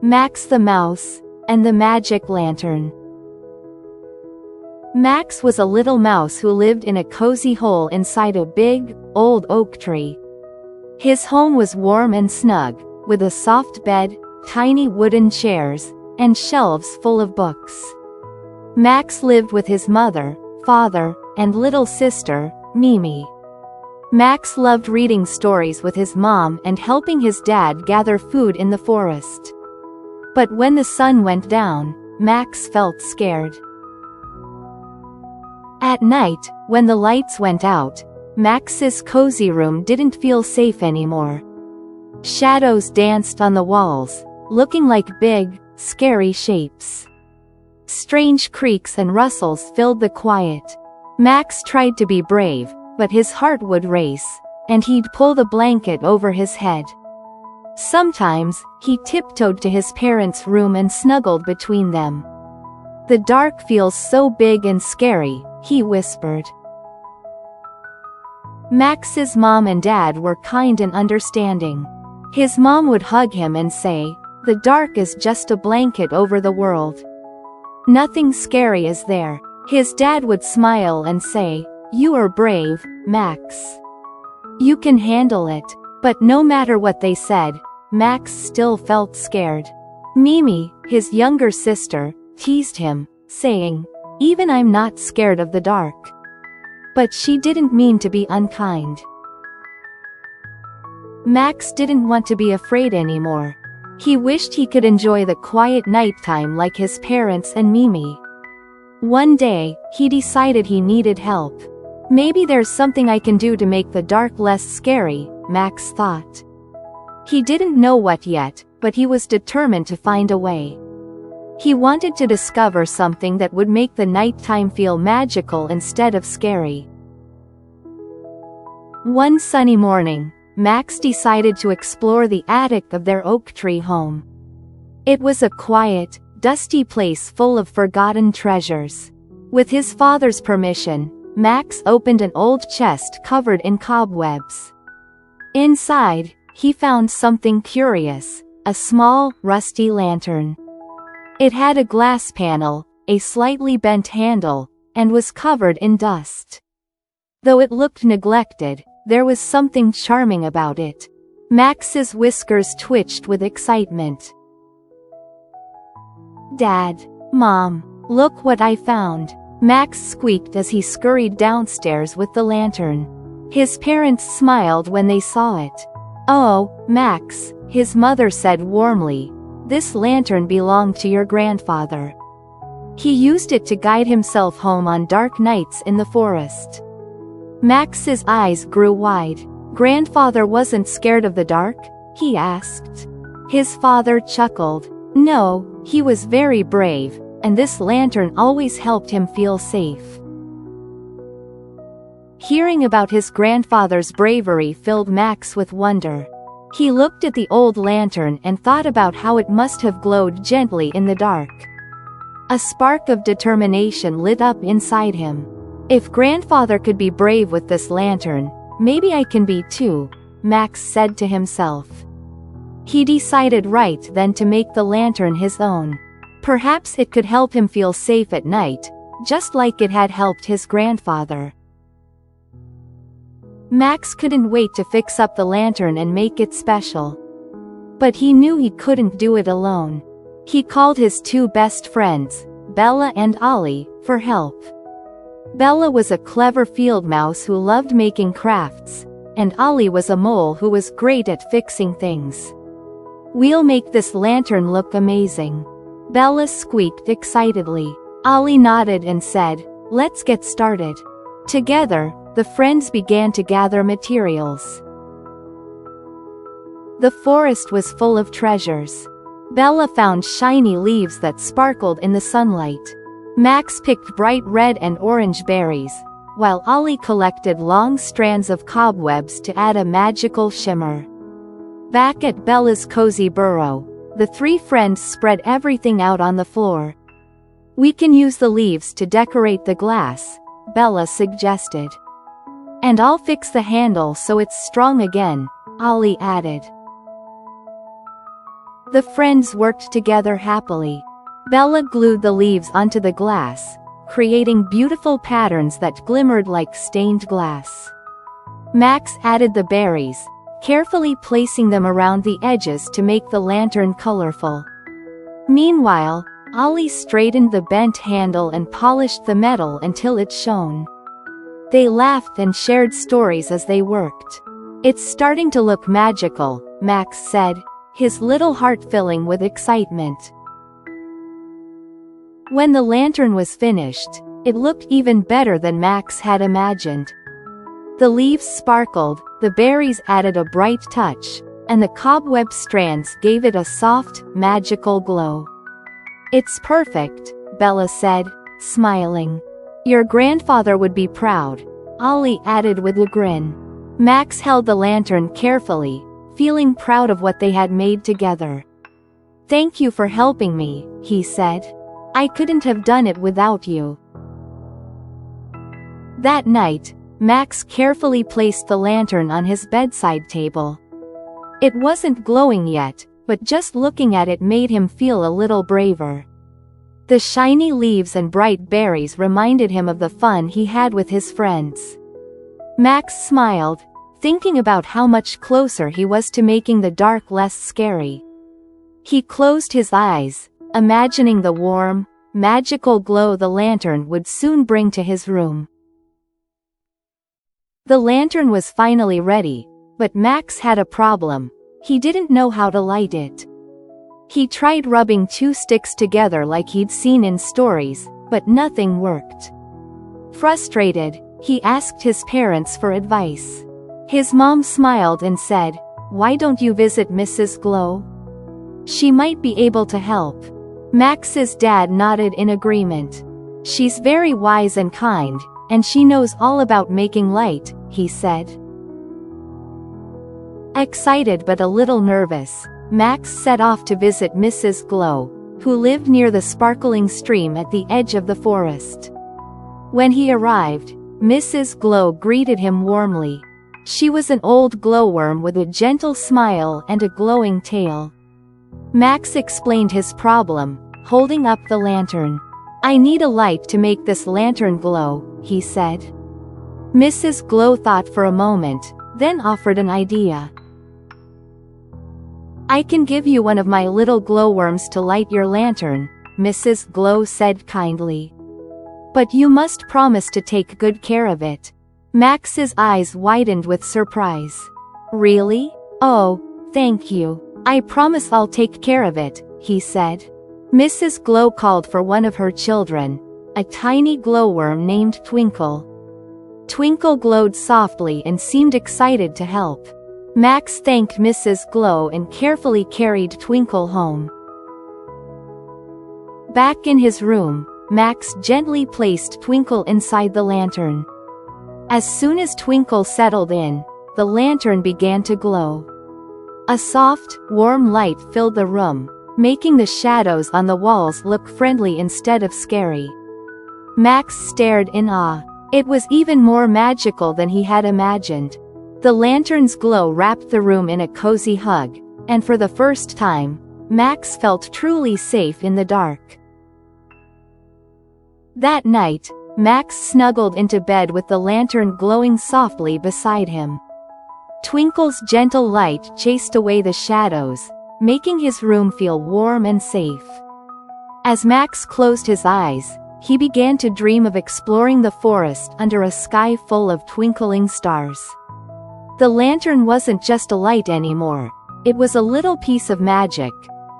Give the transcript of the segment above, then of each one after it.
Max the Mouse, and the Magic Lantern. Max was a little mouse who lived in a cozy hole inside a big, old oak tree. His home was warm and snug, with a soft bed, tiny wooden chairs, and shelves full of books. Max lived with his mother, father, and little sister, Mimi. Max loved reading stories with his mom and helping his dad gather food in the forest. But when the sun went down, Max felt scared. At night, when the lights went out, Max's cozy room didn't feel safe anymore. Shadows danced on the walls, looking like big, scary shapes. Strange creaks and rustles filled the quiet. Max tried to be brave, but his heart would race, and he'd pull the blanket over his head. Sometimes, he tiptoed to his parents' room and snuggled between them. "The dark feels so big and scary," he whispered. Max's mom and dad were kind and understanding. His mom would hug him and say, "The dark is just a blanket over the world. Nothing scary is there." His dad would smile and say, "You are brave, Max. You can handle it." But no matter what they said, Max still felt scared. Mimi, his younger sister, teased him, saying, "Even I'm not scared of the dark." But she didn't mean to be unkind. Max didn't want to be afraid anymore. He wished he could enjoy the quiet nighttime like his parents and Mimi. One day, he decided he needed help. "Maybe there's something I can do to make the dark less scary," Max thought. He didn't know what yet, but he was determined to find a way. He wanted to discover something that would make the nighttime feel magical instead of scary. One sunny morning, Max decided to explore the attic of their oak tree home. It was a quiet, dusty place full of forgotten treasures. With his father's permission, Max opened an old chest covered in cobwebs. Inside, he found something curious, a small, rusty lantern. It had a glass panel, a slightly bent handle, and was covered in dust. Though it looked neglected, there was something charming about it. Max's whiskers twitched with excitement. "Dad, Mom, look what I found," Max squeaked as he scurried downstairs with the lantern. His parents smiled when they saw it. "Oh, Max," his mother said warmly, "this lantern belonged to your grandfather. He used it to guide himself home on dark nights in the forest." Max's eyes grew wide. "Grandfather wasn't scared of the dark?" he asked. His father chuckled. "No, he was very brave, and this lantern always helped him feel safe." Hearing about his grandfather's bravery filled Max with wonder. He looked at the old lantern and thought about how it must have glowed gently in the dark. A spark of determination lit up inside him. "If grandfather could be brave with this lantern, maybe I can be too," Max said to himself. He decided right then to make the lantern his own. Perhaps it could help him feel safe at night, just like it had helped his grandfather. Max couldn't wait to fix up the lantern and make it special. But he knew he couldn't do it alone. He called his two best friends, Bella and Ollie, for help. Bella was a clever field mouse who loved making crafts, and Ollie was a mole who was great at fixing things. "We'll make this lantern look amazing," Bella squeaked excitedly. Ollie nodded and said, "Let's get started." Together, the friends began to gather materials. The forest was full of treasures. Bella found shiny leaves that sparkled in the sunlight. Max picked bright red and orange berries, while Ollie collected long strands of cobwebs to add a magical shimmer. Back at Bella's cozy burrow, the three friends spread everything out on the floor. "We can use the leaves to decorate the glass," Bella suggested. "And I'll fix the handle so it's strong again," Ollie added. The friends worked together happily. Bella glued the leaves onto the glass, creating beautiful patterns that glimmered like stained glass. Max added the berries, carefully placing them around the edges to make the lantern colorful. Meanwhile, Ollie straightened the bent handle and polished the metal until it shone. They laughed and shared stories as they worked. "It's starting to look magical," Max said, his little heart filling with excitement. When the lantern was finished, it looked even better than Max had imagined. The leaves sparkled, the berries added a bright touch, and the cobweb strands gave it a soft, magical glow. "It's perfect," Bella said, smiling. "Your grandfather would be proud," Ollie added with a grin. Max held the lantern carefully, feeling proud of what they had made together. "Thank you for helping me," he said. "I couldn't have done it without you." That night, Max carefully placed the lantern on his bedside table. It wasn't glowing yet, but just looking at it made him feel a little braver. The shiny leaves and bright berries reminded him of the fun he had with his friends. Max smiled, thinking about how much closer he was to making the dark less scary. He closed his eyes, imagining the warm, magical glow the lantern would soon bring to his room. The lantern was finally ready, but Max had a problem. He didn't know how to light it. He tried rubbing two sticks together like he'd seen in stories, but nothing worked. Frustrated, he asked his parents for advice. His mom smiled and said, "Why don't you visit Mrs. Glow? She might be able to help." Max's dad nodded in agreement. "She's very wise and kind, and she knows all about making light," he said. Excited but a little nervous, Max set off to visit Mrs. Glow, who lived near the sparkling stream at the edge of the forest. When he arrived, Mrs. Glow greeted him warmly. She was an old glowworm with a gentle smile and a glowing tail. Max explained his problem, holding up the lantern. "I need a light to make this lantern glow," he said. Mrs. Glow thought for a moment, then offered an idea. "I can give you one of my little glowworms to light your lantern," Mrs. Glow said kindly. "But you must promise to take good care of it." Max's eyes widened with surprise. "Really? Oh, thank you. I promise I'll take care of it," he said. Mrs. Glow called for one of her children, a tiny glowworm named Twinkle. Twinkle glowed softly and seemed excited to help. Max thanked Mrs. Glow and carefully carried Twinkle home. Back in his room, Max gently placed Twinkle inside the lantern. As soon as Twinkle settled in, the lantern began to glow. A soft, warm light filled the room, making the shadows on the walls look friendly instead of scary. Max stared in awe. It was even more magical than he had imagined. The lantern's glow wrapped the room in a cozy hug, and for the first time, Max felt truly safe in the dark. That night, Max snuggled into bed with the lantern glowing softly beside him. Twinkle's gentle light chased away the shadows, making his room feel warm and safe. As Max closed his eyes, he began to dream of exploring the forest under a sky full of twinkling stars. The lantern wasn't just a light anymore. It was a little piece of magic,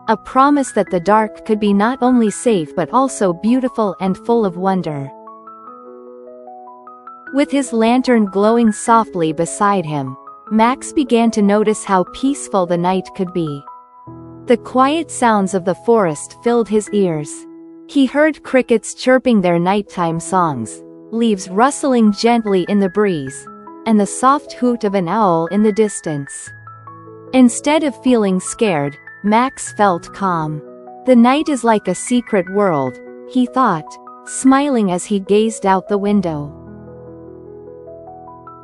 a promise that the dark could be not only safe but also beautiful and full of wonder. With his lantern glowing softly beside him, Max began to notice how peaceful the night could be. The quiet sounds of the forest filled his ears. He heard crickets chirping their nighttime songs, leaves rustling gently in the breeze, and the soft hoot of an owl in the distance. Instead of feeling scared, Max felt calm. The night is like a secret world, he thought, smiling as he gazed out the window.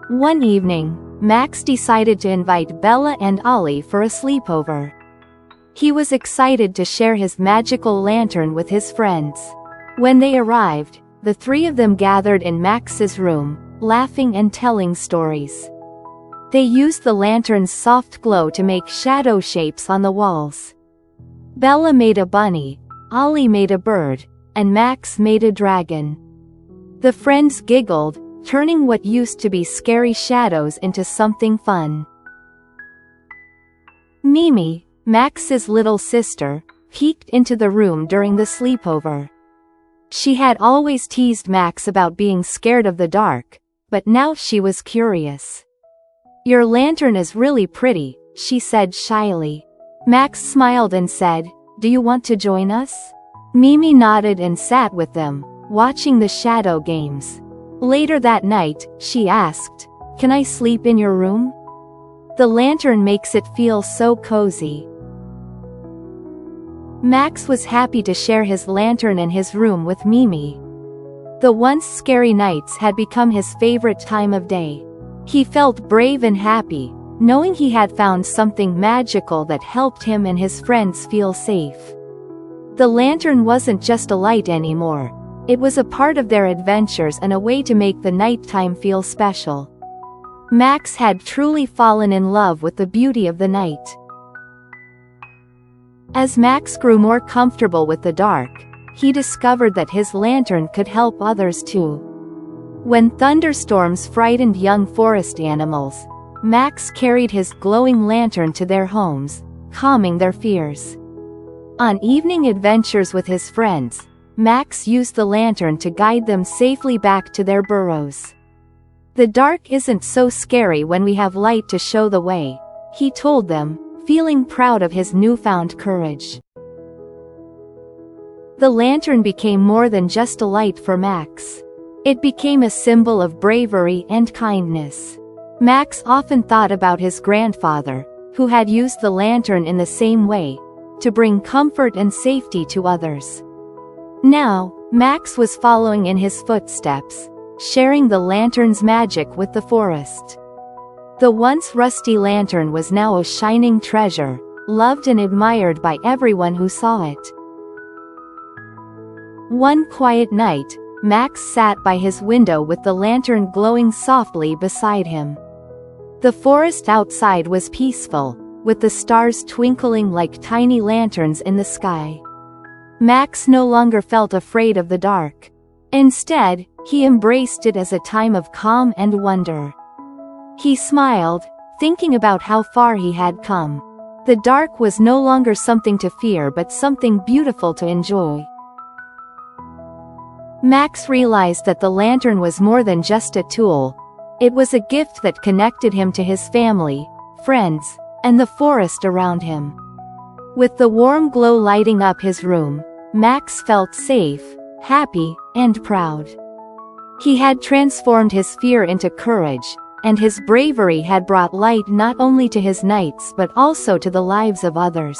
One evening, Max decided to invite Bella and Ollie for a sleepover. He was excited to share his magical lantern with his friends. When they arrived, the three of them gathered in Max's room, laughing and telling stories. They used the lantern's soft glow to make shadow shapes on the walls. Bella made a bunny, Ollie made a bird, and Max made a dragon. The friends giggled, turning what used to be scary shadows into something fun. Mimi, Max's little sister, peeked into the room during the sleepover. She had always teased Max about being scared of the dark, but now she was curious. "Your lantern is really pretty," she said shyly. Max smiled and said, "Do you want to join us?" Mimi nodded and sat with them, watching the shadow games. Later that night, she asked, "Can I sleep in your room? The lantern makes it feel so cozy." Max was happy to share his lantern and his room with Mimi. The once scary nights had become his favorite time of day. He felt brave and happy, knowing he had found something magical that helped him and his friends feel safe. The lantern wasn't just a light anymore. It was a part of their adventures and a way to make the nighttime feel special. Max had truly fallen in love with the beauty of the night. As Max grew more comfortable with the dark, he discovered that his lantern could help others too. When thunderstorms frightened young forest animals, Max carried his glowing lantern to their homes, calming their fears. On evening adventures with his friends, Max used the lantern to guide them safely back to their burrows. "The dark isn't so scary when we have light to show the way," he told them, feeling proud of his newfound courage. The lantern became more than just a light for Max. It became a symbol of bravery and kindness. Max often thought about his grandfather, who had used the lantern in the same way, to bring comfort and safety to others. Now, Max was following in his footsteps, sharing the lantern's magic with the forest. The once rusty lantern was now a shining treasure, loved and admired by everyone who saw it. One quiet night, Max sat by his window with the lantern glowing softly beside him. The forest outside was peaceful, with the stars twinkling like tiny lanterns in the sky. Max no longer felt afraid of the dark. Instead, he embraced it as a time of calm and wonder. He smiled, thinking about how far he had come. The dark was no longer something to fear but something beautiful to enjoy. Max realized that the lantern was more than just a tool. It was a gift that connected him to his family, friends, and the forest around him. With the warm glow lighting up his room, Max felt safe, happy, and proud. He had transformed his fear into courage, and his bravery had brought light not only to his nights but also to the lives of others.